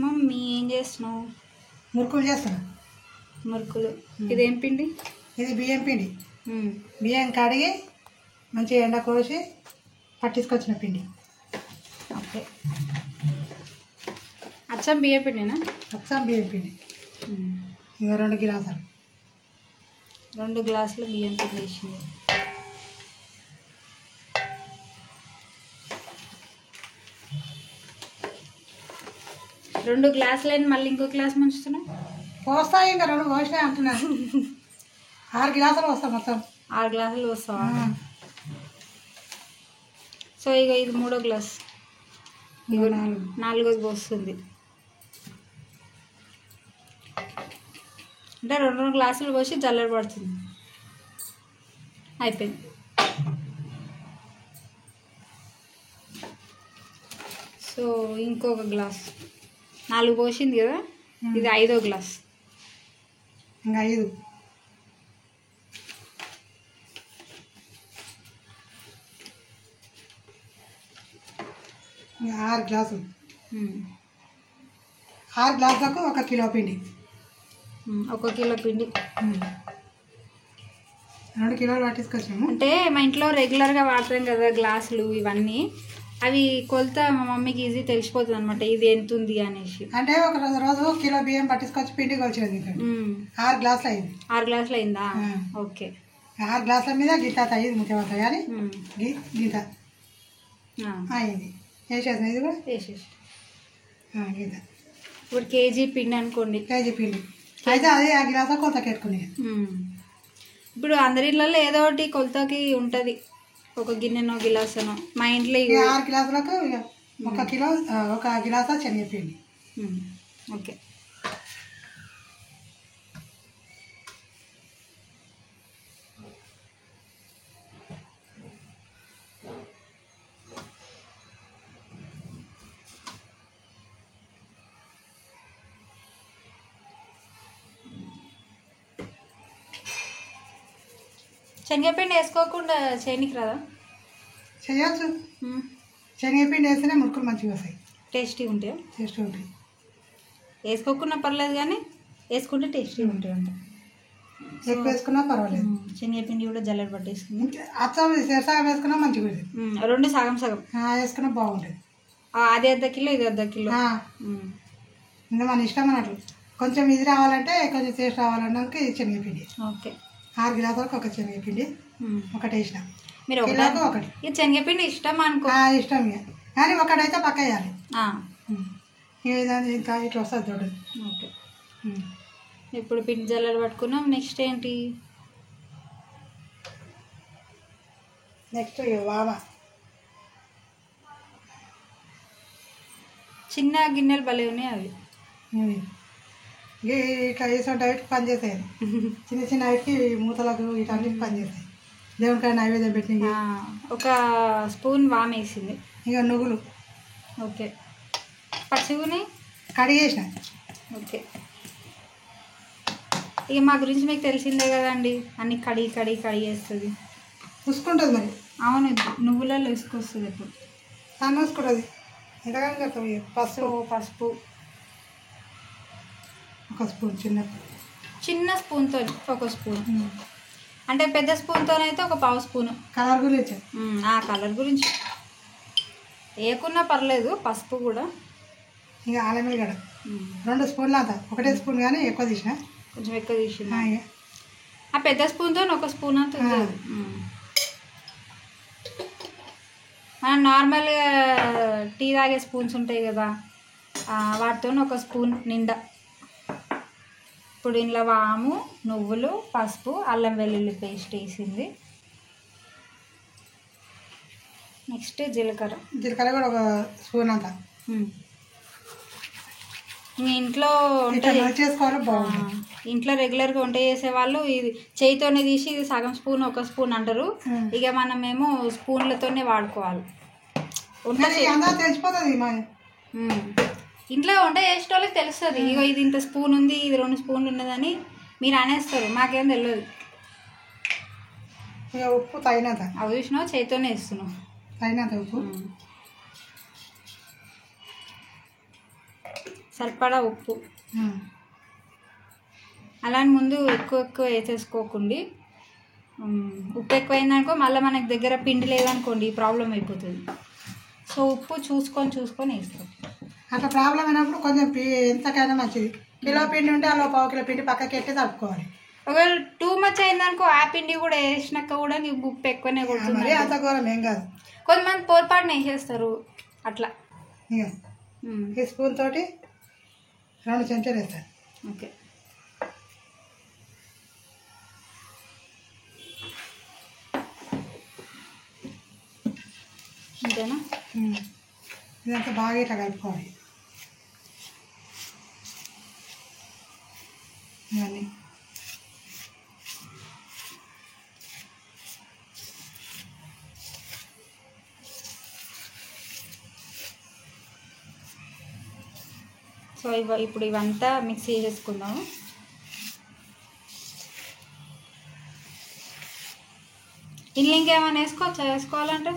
Mummy ఏం చేస్తున్నావు? మురుకులు చేస్తున్నా. మురుకులు. ఇదేం పిండి? ఇది బియ్యం పిండి. బియ్యం కడిగి మంచిగా ఎండ కోసి పట్టించుకొచ్చిన పిండి. ఓకే. అచ్చం బియ్యం పిండినా? అచ్చం బియ్యం పిండి. ఇక 2 గ్లాసులు. 2 గ్లాసులు బియ్యం పిండి వేసింది. రెండు గ్లాసులని మళ్ళీ ఇంకో గ్లాస్ ముంచుతున్నా. పోస్తా ఇంకా 2 పోసినా అంటున్నాను. 6 గ్లాసులు వస్తాం మొత్తం. 6 గ్లాసులు వస్తావా? సో ఇక ఇది 3వ గ్లాస్. ఇక 4వ వస్తుంది. అంటే 2 గ్లాసులు పోసి జల్లెడ పడుతుంది. అయిపోయింది. సో ఇంకొక గ్లాస్ 4 పోసింది కదా, ఇది 5వ గ్లాస్. ఇంకా 5. ఇంకా 6 గ్లాసులు. 6 గ్లాసులకు 1 కిలో పిండి. 1 కిలో పిండి. 2 కిలోలు పట్టించుకొచ్చాము. అంటే మా ఇంట్లో రెగ్యులర్గా వాడతాం కదా గ్లాసులు ఇవన్నీ, అవి కొలత మా మమ్మీకి ఈజీ తెలిసిపోతుంది అనమాట, ఇది ఎంత ఉంది అనేసి. అంటే ఒక రోజు కిలో బియ్యం పట్టించుకొచ్చి పిండి కొలిచినది. 6 గ్లాసులు అయింది. 6 గ్లాసులు అయిందా? ఓకే. 6 గ్లాసుల మీద గీత అయ్యింది ముఖ్యమంత్రి కానీ గీత అయింది. వేసేసిన ఇది కూడా వేసేసి గీత. ఇప్పుడు కేజీ పిండి అనుకోండి. కేజీ పిండి అయితే అదే ఆ గ్లాస కొలతకి పెట్టుకుని. ఇప్పుడు అందరి ఇళ్ళల్లో ఏదో ఒకటి కొలతకి ఉంటుంది, ఒక గిన్నెనో గిలాసనో. మా ఇంట్లో 6 గ్లాసులకు 1 కిలో 1 గిలాస శనగపిండి. ఓకే. శనగపిండి వేసుకోకుండా చేయనికి రాదా? చేయొచ్చు. శనగపిండి వేస్తేనే మురుకులు మంచిగా వస్తాయి, టేస్టీగా ఉంటాయి. టేస్టీగా ఉంటాయి. వేసుకోకుండా పర్లేదు కానీ వేసుకుంటే టేస్టీగా ఉంటాయి అంట. ఎక్కువ వేసుకున్నా పర్వాలేదు. శనగపిండి కూడా జల్లెడ పట్టేసుకుని అచ్చం సగం వేసుకున్నా మంచిగా ఉంటుంది. 2 సగం సగం వేసుకున్నా బాగుంటుంది. అది 1/2 కిలో, ఇది 1/2 కిలో. ఇంకా మన ఇష్టం అన్నట్లు. కొంచెం ఇది రావాలంటే, కొంచెం టేస్ట్ రావాలన్నాక ఇది శనగపిండి. ఓకే. 6 గ్లాసులకు 1 శనగపిండి, 1 వేసిన. మీరు కిలోకి 1. ఇది శనగపిండి ఇష్టం అనుకో. ఇష్టం ఇక కానీ 1 అయితే పక్క వేయాలి. ఇంకా ఇట్లా వస్తుంది తోడు. ఓకే. ఇప్పుడు పిండి జల్లెడ పట్టుకున్నాం. నెక్స్ట్ ఏంటి? నెక్స్ట్ వామ. చిన్న గిన్నెలు భలే ఉన్నాయి అవి. ఇట్లా వేసిన వాటికి పనిచేస్తాయి. చిన్న చిన్న వాటికి మూతలకు వీటన్నిటికి పనిచేస్తాయి. దేవునికాయ నైవేద్యం పెట్టిన 1 స్పూన్ వామ వేసింది. ఇక నువ్వులు. ఓకే. పచ్చిగుని కడిగేసిన. ఓకే. ఇక మా గురించి మీకు తెలిసిందే కదండి, అన్ని కడిగేస్తుంది. చూసుకుంటుంది మరి. అవును, నువ్వులలో వేసుకొస్తుంది ఎప్పుడు. సన్న వేసుకుంటుంది. ఎంతగానో పసుపు 1 స్పూన్. చిన్న స్పూన్తో 1 స్పూన్. అంటే పెద్ద స్పూన్తోనైతే 1/2 స్పూను. కలర్ గురించి. కలర్ గురించి వేయకున్నా పర్లేదు, పసుపు కూడా. ఇంకా అల్లం వెల్లిగడ్డ 2 స్పూన్లు అంతా. 1 స్పూన్ కానీ ఎక్కువ తీసిన, కొంచెం ఎక్కువ తీసిన. ఆ పెద్ద స్పూన్తో 1 స్పూన్ అంత. మనం నార్మల్గా టీ తాగే స్పూన్స్ ఉంటాయి కదా, వాటితో 1 స్పూన్ నిండా. ఇప్పుడు ఇంట్లో వాము, నువ్వులు, పసుపు, అల్లం వెల్లుల్లి పేస్ట్ వేసింది. నెక్స్ట్ జీలకర్ర కూడా 1 స్పూన్ అంతా. మీ ఇంట్లో చేసుకోవాలి బాగుంటుంది. ఇంట్లో రెగ్యులర్గా వంట చేసేవాళ్ళు ఇది చేయితోనే తీసి ఇది సగం స్పూన్ 1 స్పూన్ అంటారు. ఇక మనమేమో స్పూన్లతోనే వాడుకోవాలి. తెలిసిపోతుంది. ఇంట్లో వంట చేసే వాళ్ళకి తెలుస్తుంది, ఇగో ఇది ఇంత స్పూన్ ఉంది, ఇది 2 స్పూన్లు ఉన్నదని మీరు అనేస్తారు. మాకేం తెలియదు. ఉప్పు తగినంత. అవి చూసినావు, చేతితోనే వేస్తున్నావు. తగినంత ఉప్పు. సరిపడా ఉప్పు. అలాని ముందు ఎక్కువ వేసేసుకోకండి. ఉప్పు ఎక్కువైందనుకో మళ్ళీ మనకి దగ్గర పిండి లేదనుకోండి ప్రాబ్లం అయిపోతుంది. సో ఉప్పు చూసుకొని వేస్తాం. అట్లా ప్రాబ్లం అయినప్పుడు కొంచెం ఎంతకైనా మంచిది. కిలో పిండి ఉంటే అలా 1/2 కిలో పిండి పక్కకి ఎట్టి తడుపుకోవాలి. ఒకవేళ టూ మచ్ అయిందనుకో ఆ పిండి కూడా వేసినాక కూడా నీకు ఉప్పు ఎక్కువనే కొడుతుంది. మరి అంత ఘోరం ఏం కాదు. కొంతమంది పొరపాటున వేసేస్తారు అట్లా. ఈ స్పూన్ తోటి 2 చెంచాలు వేస్తారు. ఓకే. అంతేనా? ఇదంతా బాగా ఇట్లా కలుపుకోవాలి. ఇవన్నీ సో ఇప్పుడు ఇవంతా మిక్స్ చేసేసుకుందాము. ఇంట్లో ఇంకేమైనా వేసుకోవాలంటే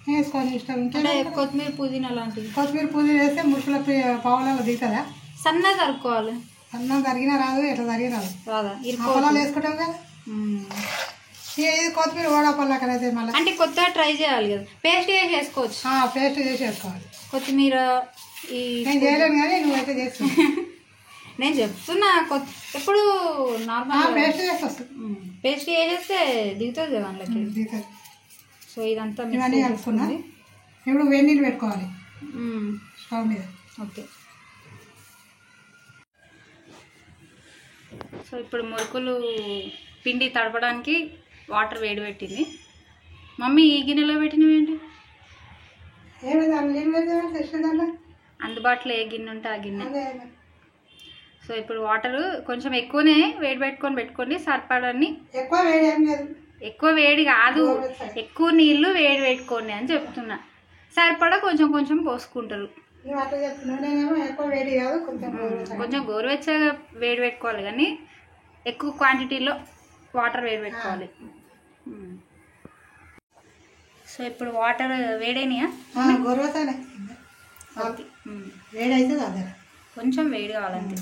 వేసుకోవాలి ఇష్టం. అంటే కొత్తిమీర పుదీనా లాంటివి. కొత్తిమీర పుదీనా వేస్తే మురుకుల పావులలో దిగుతుందా? సన్నగా తరుక్కోవాలి. అన్నం తరిగినా రాదు, ఎట్లా తరిగినా రాదా? పొలాలు వేసుకుంటాం కదా. ఇది కొత్తిమీర ఓడాపల్లి అక్కడైతే మళ్ళీ అంటే కొత్తగా ట్రై చేయాలి కదా. పేస్ట్ చేసి వేసుకోవచ్చు. పేస్ట్ చేసి వేసుకోవాలి. కొత్తిమీర నేను చేయలేను కానీ నువ్వైతే చేస్తున్నా. నేను చెప్తున్నా ఎప్పుడు నార్మల్ పేస్ట్ చేసి పేస్ట్ చేసేస్తే దిగుతుంది కదా అందులోకి. దిగుతుంది. సో ఇదంతా ఇవన్నీ కలుపుకున్నా. ఇప్పుడు వేడి నీళ్ళు పెట్టుకోవాలి స్టవ్ మీద. ఓకే. సో ఇప్పుడు మురుకులు పిండి తడపడానికి వాటర్ వేడి పెట్టింది మమ్మీ. ఈ గిన్నెలో పెట్టినవి ఏంటి? అందుబాటులో ఏ గిన్నె ఉంటే ఆ గిన్నె. సో ఇప్పుడు వాటర్ కొంచెం ఎక్కువనే వేడి పెట్టుకోండి సరిపడాన్ని. ఎక్కువ వేడి కాదు, ఎక్కువ నీళ్ళు వేడి పెట్టుకోండి అని చెప్తున్నా. సరిపడా కొంచెం పోసుకుంటారు. కొంచెం గోరువెచ్చగా వేడి పెట్టుకోవాలి కానీ ఎక్కువ క్వాంటిటీలో వాటర్ వేడి పెట్టుకోవాలి. సో ఇప్పుడు వాటర్ వేడైనాయా? గోరువెచ్చనే వేడి అయితే కాదు, కొంచెం వేడి కావాలంటే.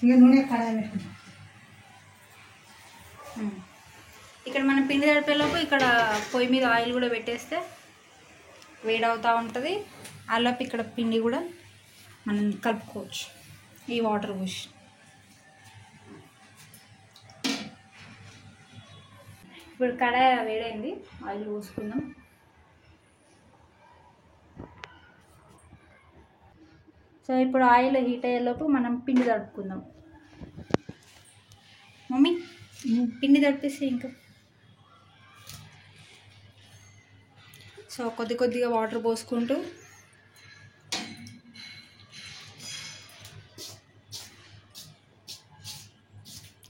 ఇంకా నూనె కడాయి పెట్టుకుంటాం. ఇక్కడ మనం పిండి తడిపేలోపు ఇక్కడ పొయ్యి మీద ఆయిల్ కూడా పెట్టేస్తే వేడవుతూ ఉంటుంది. ఆలోపు ఇక్కడ పిండి కూడా మనం కలుపుకోవచ్చు ఈ వాటర్ పోసి. ఇప్పుడు కడాయి వేడైంది, ఆయిల్ పోసుకుందాం. సో ఇప్పుడు ఆయిల్ హీట్ అయ్యేలోపు మనం పిండి తడుపుకుందాం. మమ్మీ పిండి తడిపేసి ఇంకా. సో కొద్దిగా వాటర్ పోసుకుంటూ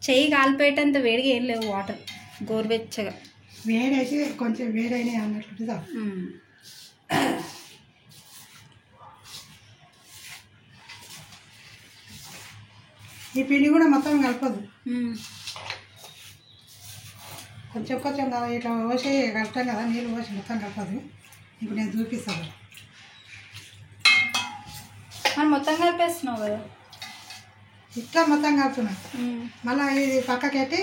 చెయ్యి కాలిపోయేటంత వేడిగా ఏం లేవు వాటర్, గోరువెచ్చగా. వేడైతే కొంచెం వేడైనా అన్నట్టు. ఈ పిండి కూడా మొత్తం కలపదు, కొంచెం ఇట్లా పోసి కలుపుతాం కదా, నీళ్ళు పోసి మొత్తం కలపదు. ఇప్పుడు నేను చూపిస్తాను. మనం మొత్తం కలిపేస్తున్నావు కదా, ఇట్లా మొత్తం కలుపుతున్నా. మళ్ళీ ఇది పక్కకెట్టి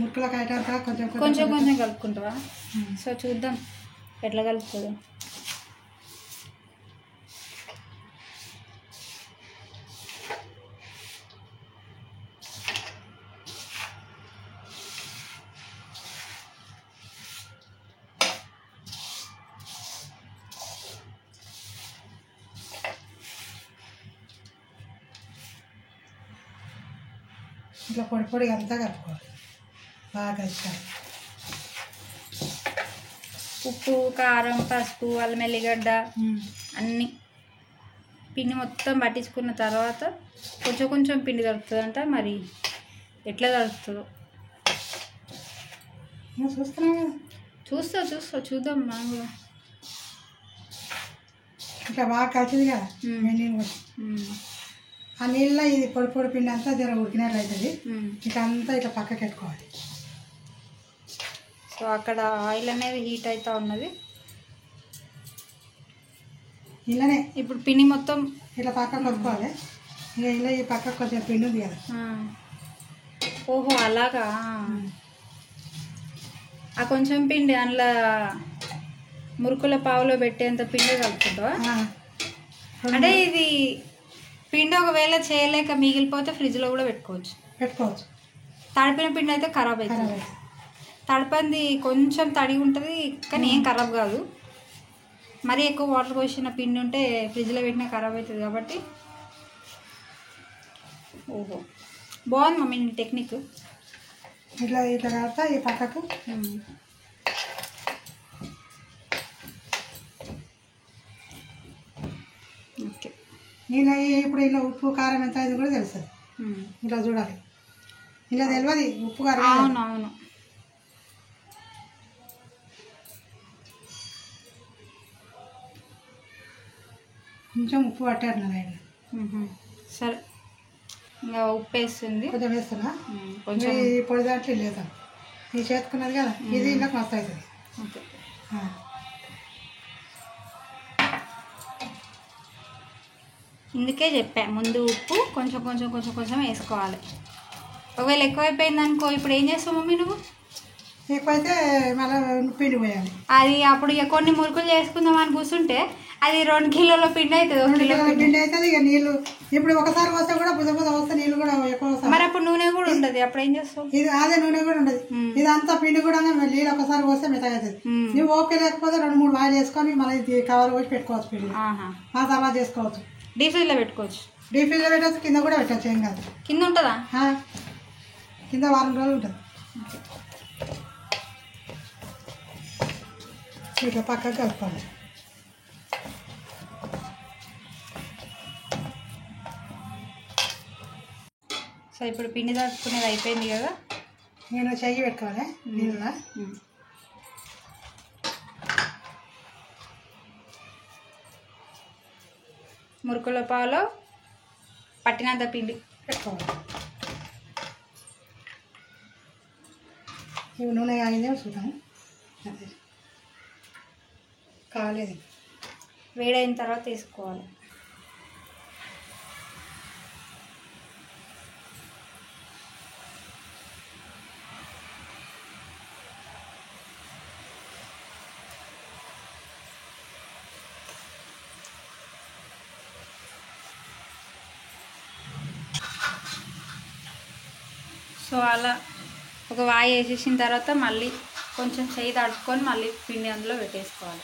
మురుకుల కట్టంతా కొంచెం కలుపుకుంటావా? సో చూద్దాం ఎట్లా కలుపుతుందో. ఇట్లా పొడి అంతా కలుపుకోవాలి బాగా. ఇష్టం ఉప్పు, కారం, పసుపు, అల్లం ఎల్లిగడ్డ అన్నీ పిండి మొత్తం పట్టించుకున్న తర్వాత కొంచెం పిండి దొరుకుతుందంట. మరి ఎట్లా దొరుకుతుందో చూద్దాం మనం కూడా. ఇట్లా బాగా కలిసింది కదా నీళ్ళు, ఆ నీళ్ళలో ఇది పొడి పిండి అంతా జర ఉడికినట్లు అవుతుంది. ఇట్లా అంతా ఇట్లా పక్కకి పెట్టుకోవాలి. సో అక్కడ ఆయిల్ అనేది హీట్ అవుతూ ఉన్నది. ఇలానే ఇప్పుడు పిండి మొత్తం ఇట్లా పక్కకు కొట్టుకోవాలి. ఇక ఇలా ఈ పక్కకు కొంచెం పిండి ఉంది కదా. ఓహో అలాగా. ఆ కొంచెం పిండి అందులో మురుకుల పావులో పెట్టేంత పిండి కలుపుకుంటావా? అంటే ఇది పిండి ఒకవేళ చేయలేక మిగిలిపోతే ఫ్రిడ్జ్లో కూడా పెట్టుకోవచ్చు. తడిపిన పిండి అయితే ఖరాబ్ అవుతుంది. తడిపింది కొంచెం తడి ఉంటుంది కానీ ఏం ఖరాబ్ కాదు. మరీ ఎక్కువ వాటర్ పోసిన పిండి ఉంటే ఫ్రిడ్జ్లో పెట్టినా ఖరాబ్ అవుతుంది కాబట్టి. ఓహో బాగుంది మమ్మీ నీ టెక్నిక్. ఇట్లా ఇట్లా కలుపుతా ఈ పక్కకు. ఓకే. నేను ఇప్పుడు ఇలా ఉప్పు కారం ఎంత అయింది కూడా తెలుస్తుంది. ఇలా చూడాలి. ఇలా తెలియదు ఉప్పు కారం. అవునవును. కొంచెం ఉప్పు పట్టాడు ఆయన. సరే ఇంకా ఉప్పు వేస్తుంది. కొంచెం వేస్తున్నా. కొంచెం ఈ పొడి దాంట్లో లేదా ఈ చేతుకున్నది కదా ఇది ఇంకా మస్తు అవుతుంది. ఓకే. ఇందుకే చెప్పా ముందు ఉప్పు కొంచెం కొంచెం కొంచెం కొంచెం వేసుకోవాలి. ఒకవేళ ఎక్కువైపోయింది అనుకో ఇప్పుడు ఏం చేస్తావు మమ్మీ నువ్వు? ఎక్కువైతే మళ్ళీ పిండి పోయాలి. అది అప్పుడు ఇక కొన్ని మురుకులు చేసుకుందాం అని కూర్చుంటే అది 2 కిలోల పిండి అవుతుంది. 2 కిలోల పిండి అవుతుంది. ఇక నీళ్ళు ఇప్పుడు ఒకసారి వస్తే కూడా బుధ వస్తే నీళ్ళు కూడా ఎక్కువ వస్తాయి. మరి అప్పుడు నూనె కూడా ఉండదు. అప్పుడు ఏం చేస్తావు? ఇది అదే నూనె కూడా ఉండదు. ఇదంతా పిండి కూడా నీళ్ళు ఒకసారి పోస్తే మెత్తగా అవుతుంది. నువ్వు ఓకే లేకపోతే 2-3 వాయిలు వేసుకొని మళ్ళీ ఇది కవర్ పోసి పెట్టుకోవచ్చు. పిండి మసాలా చేసుకోవచ్చు. డీప్ ఫ్రిడ్జ్లో పెట్టుకోవచ్చు. డీప్ ఫ్రిడ్జ్లో పెట్టచ్చు. కింద కూడా పెట్టచ్చు. ఏం కాదు. కింద ఉంటుందా? కింద వారం రోజులు ఉంటుంది. ఇట్లా పక్కకు కలుపుకోవాలి. సో ఇప్పుడు పిండి తడుపుకునేది అయిపోయింది కదా. నేను చెయ్యి పెట్టుకోవాలి నీళ్ళ. మురుకుల పావులో పట్టినంత పిండి పెట్టుకోవాలి. ఇవి నూనె ఆగిందే చూద్దాం. అదే కాలేదు. వేడైన తర్వాత తీసుకోవాలి. సో అలా ఒక వాయి వేసేసిన తర్వాత మళ్ళీ కొంచెం చెయ్యి తడుపుకొని మళ్ళీ పిండి అందులో పెట్టేసుకోవాలి.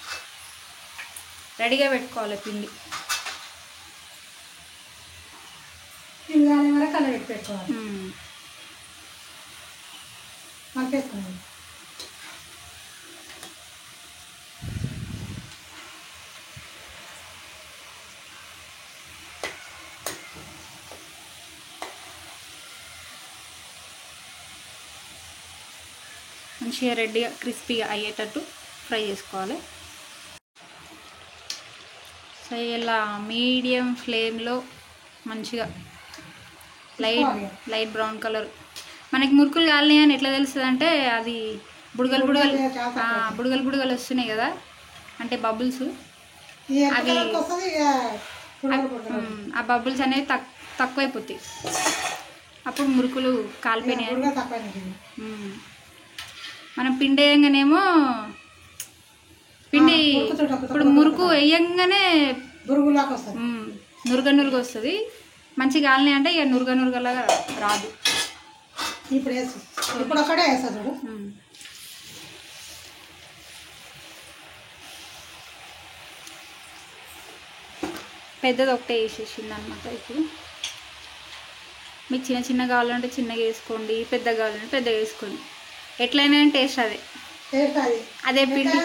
రెడీగా పెట్టుకోవాలి పిండి. దాని వరకు అలా పెట్టుకోవాలి. మలిపేసుకోవాలి. మంచిగా రెడ్డిగా క్రిస్పీగా అయ్యేటట్టు ఫ్రై చేసుకోవాలి. సో ఇలా మీడియం ఫ్లేమ్లో మంచిగా లైట్ బ్రౌన్ కలర్. మనకి మురుకులు కాలని అని ఎట్లా తెలుస్తుంది అంటే అది బుడగలు బుడగలు వస్తున్నాయి కదా, అంటే బబుల్స్. అవి ఆ బబుల్స్ అనేవి తక్కువైపోతాయి. అప్పుడు మురుకులు కాలిపోయినాయి. మనం పిండి వేయంగానేమో పిండి ఇప్పుడు మురుకు వేయంగానే నురుగ వస్తుంది. మంచిగా కాలినాయి అంటే ఇక నురుగలాగా రాదు. ఇప్పుడు అక్కడే వేస్తా చూడు. పెద్దది ఒకటే వేసేసింది అనమాట. ఇప్పుడు మీకు చిన్న కావాలంటే చిన్నగా వేసుకోండి, పెద్దగా కావాలంటే పెద్దగా వేసుకోండి. ఎట్లయినా టేస్ట్ అదే పిండి.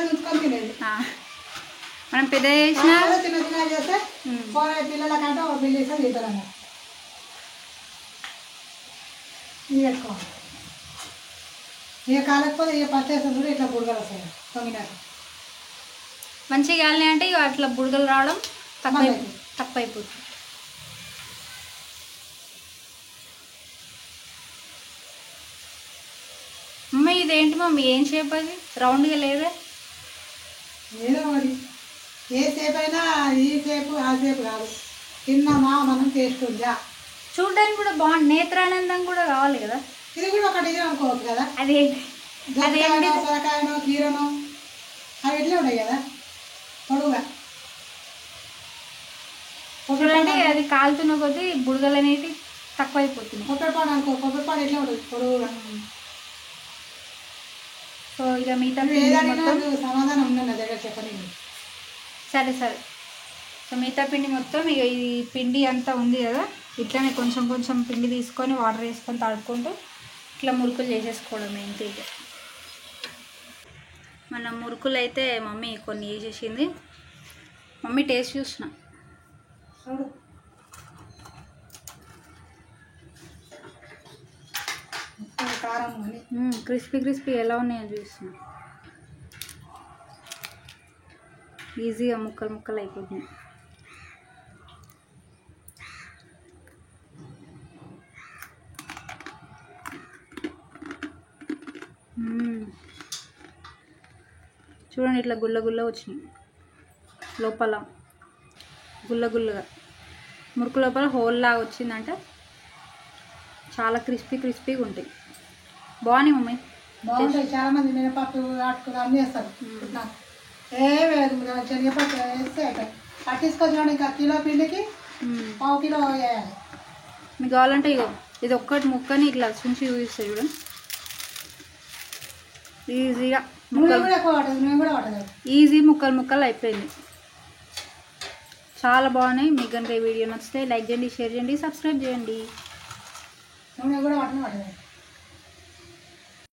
మనం పెద్ద చేసిన పిల్లలకంటే ఒక బిల్లు ఇస్తే తింటారన్న. ఇది పెట్టుకోవాలి. ఇక కాలేకపోతే ఇక పట్టేస్తుంది. ఇట్లా బుడగలు వస్తాయి తొమ్మినాక. మంచిగా కాలినాయి అంటే ఇక అట్లా బుడగలు రావడం తక్కువ అయిపోతుంది. మమ్మీ ఇదేంటి మమ్మీ, ఏం షేప్ అది? రౌండ్గా లేదా? ఏదో మరి ఏ సేపు అయినా ఈ సేపు ఆ సేపు కాదు, తిన్నామా మనం టేస్ట్ ఉందా. చూడడానికి కూడా బాగుంది, నేత్రానందం కూడా కావాలి కదా. ఇది కూడా ఒకటి ఇది అనుకోవచ్చు కదా. అదేంటి దొండకాయనో సొరకాయనో కీరనో అవి ఎట్లా ఉన్నాయి కదా పొడుగుగా. చూడండి అది కాలుతున్న కొద్దీ బుడగలు అనేవి తక్కువైపోతున్నాయి. కొబ్బరిపాడు అనుకో, కొబ్బరిపాడు ఎట్లా ఉంటుంది పొడుగుగా. సో ఇక మిగతా సమాధానం ఉందా నా దగ్గర చెప్పండి. సరే సరే. సో మిగతా పిండి మొత్తం ఇక ఈ పిండి అంతా ఉంది కదా, ఇట్లానే కొంచెం కొంచెం పిండి తీసుకొని వాటర్ వేసుకొని తడుపుకుంటూ ఇట్లా మురుకులు చేసేసుకోవడం ఏంటి. ఇక మన మురుకులు అయితే మమ్మీ కొన్ని వేసేసింది. మమ్మీ టేస్ట్ చూసిన కారం క్రిస్పీ క్రిస్పీ ఎలా ఉన్నాయో చూస్తున్నా. ఈజీగా ముక్కలు ముక్కలు అయిపోతుంది. చూడండి ఇట్లా గుల్ల గుల్ల వచ్చినాయి, లోపల గుల్ల గుల్లగా మురుకు లోపల హోల్ లాగా వచ్చిందంటే చాలా క్రిస్పీ క్రిస్పీగా ఉంటాయి. బాగున్నాయి మమ్మీ, బాగుంటాయి. చాలా మంది మినపప్పు ఆటుకులు అన్నీ వేస్తారు. ఏమేది శనగపప్పు వేస్తే పట్టించుకొచ్చిన ఇంకా కిలో పిండికి 1/2 కిలో వేయాలి. మీకు కావాలంటే ఇగో ఇది ఒక్కటి ముక్కని ఇట్లా చుంచి చూపిస్తాయి చూడండి. ఈజీగా ఈజీ ముక్కలు ముక్కలు అయిపోయింది. చాలా బాగున్నాయి. మీకు కనుక ఈ వీడియో నచ్చితే లైక్ చేయండి, షేర్ చేయండి, సబ్స్క్రైబ్ చేయండి. నూనె కూడా పట్టలేదు.